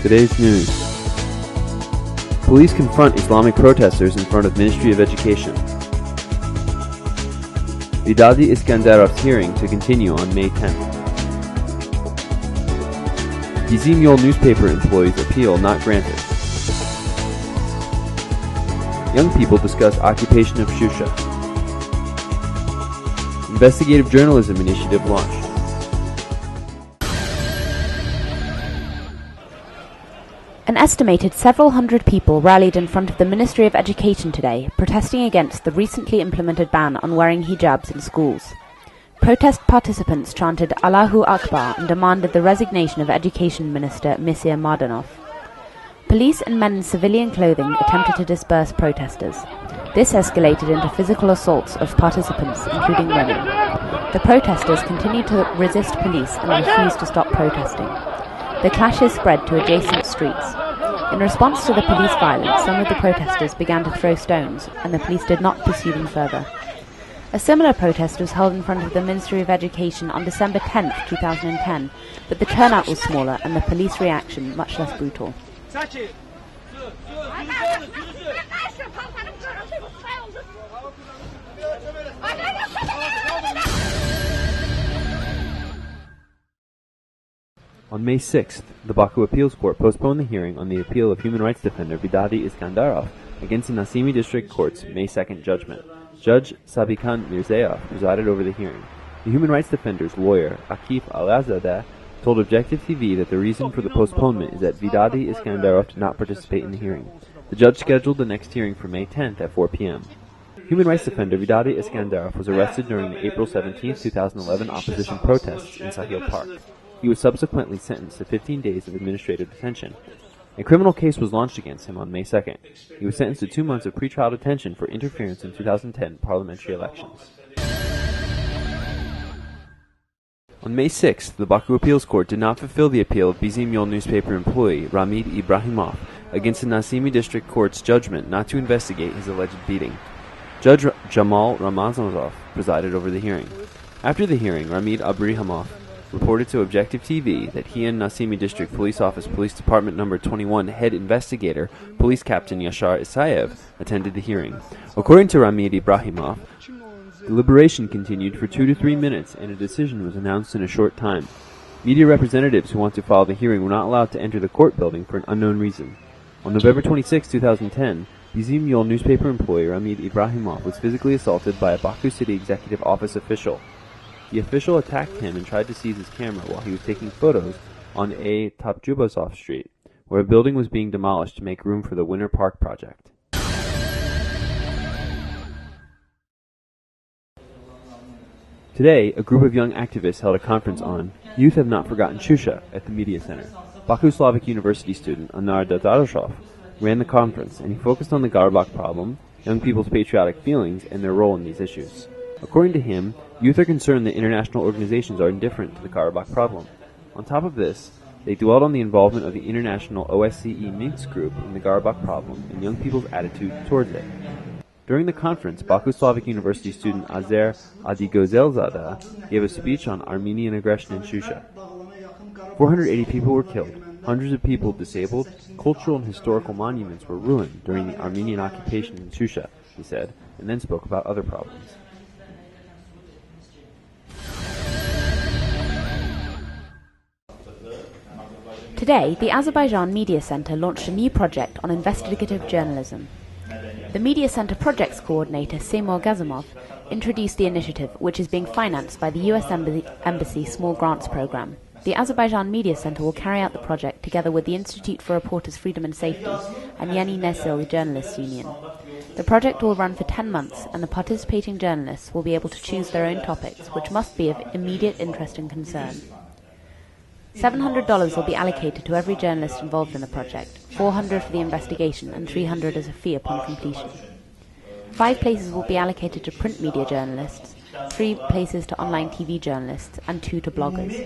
Today's news. Police confront Islamic protesters in front of Ministry of Education. Vidadi Iskandarov's hearing to continue on May 10th. Bizim Yol newspaper employees appeal not granted. Young people discuss occupation of Shusha. Investigative journalism initiative launched. An estimated several hundred people rallied in front of the Ministry of Education today, protesting against the recently implemented ban on wearing hijabs in schools. Protest participants chanted Allahu Akbar and demanded the resignation of Education Minister Misir Mardanov. Police and men in civilian clothing attempted to disperse protesters. This escalated into physical assaults of participants, including women. The protesters continued to resist police and refused to stop protesting. The clashes spread to adjacent streets. In response to the police violence, some of the protesters began to throw stones, and the police did not pursue them further. A similar protest was held in front of the Ministry of Education on December 10, 2010, but the turnout was smaller and the police reaction much less brutal. On May 6th, the Baku Appeals Court postponed the hearing on the appeal of human rights defender Vidadi Iskandarov against the Nasimi District Court's May 2nd judgment. Judge Sabikan Mirzayev presided over the hearing. The human rights defender's lawyer, Akif Alazadeh, told Objective TV that the reason for the postponement is that Vidadi Iskandarov did not participate in the hearing. The judge scheduled the next hearing for May 10th at 4 p.m. Human rights defender Vidadi Iskandarov was arrested during the April 17, 2011 opposition protests in Sahil Park. He was subsequently sentenced to 15 days of administrative detention. A criminal case was launched against him on May 2nd. He was sentenced to 2 months of pretrial detention for interference in 2010 parliamentary elections. On May 6th, the Baku Appeals Court did not fulfill the appeal of Bizim Yol newspaper employee Ramid Ibrahimov against the Nasimi District Court's judgment not to investigate his alleged beating. Judge Jamal Ramazanov presided over the hearing. After the hearing, Ramid Ibrahimov reported to Objective TV that he and Nasimi District Police Office Police Department No. 21 head investigator, Police Captain Yashar Isayev, attended the hearing. According to Ramid Ibrahimov, deliberation continued for 2 to 3 minutes and a decision was announced in a short time. Media representatives who want to follow the hearing were not allowed to enter the court building for an unknown reason. On November 26, 2010, Bizim Yol newspaper employee Ramid Ibrahimov was physically assaulted by a Baku City Executive Office official. The official attacked him and tried to seize his camera while he was taking photos on A. Topjubasov Street, where a building was being demolished to make room for the Winter Park project. Today, a group of young activists held a conference on Youth Have Not Forgotten Shusha at the Media Center. Baku Slavic University student Anar Dadarashov ran the conference, and he focused on the Karabakh problem, young people's patriotic feelings, and their role in these issues. According to him, youth are concerned that international organizations are indifferent to the Karabakh problem. On top of this, they dwelled on the involvement of the international OSCE Minsk group in the Karabakh problem and young people's attitude towards it. During the conference, Baku Slavic University student Azer Adigozelzada gave a speech on Armenian aggression in Shusha. 480 people were killed, hundreds of people disabled, cultural and historical monuments were ruined during the Armenian occupation in Shusha, he said, and then spoke about other problems. Today, the Azerbaijan Media Center launched a new project on investigative journalism. The Media Center Projects Coordinator, Seymour Gazimov, introduced the initiative, which is being financed by the U.S. Embassy Small Grants Program. The Azerbaijan Media Center will carry out the project together with the Institute for Reporters' Freedom and Safety and Yeni Nesil Journalists Union. The project will run for 10 months, and the participating journalists will be able to choose their own topics, which must be of immediate interest and concern. $700 will be allocated to every journalist involved in the project, $400 for the investigation and $300 as a fee upon completion. 5 places will be allocated to print media journalists, 3 places to online TV journalists, and 2 to bloggers.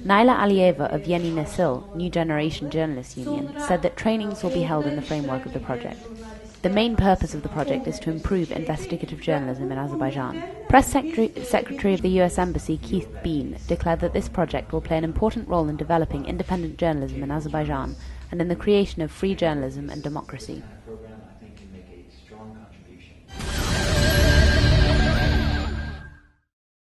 Naila Alieva of Yeni Nesil, New Generation Journalists Union, said that trainings will be held in the framework of the project. The main purpose of the project is to improve investigative journalism in Azerbaijan. Press Secretary of the U.S. Embassy Keith Bean declared that this project will play an important role in developing independent journalism in Azerbaijan and in the creation of free journalism and democracy. That program, I think, can make a strong contribution.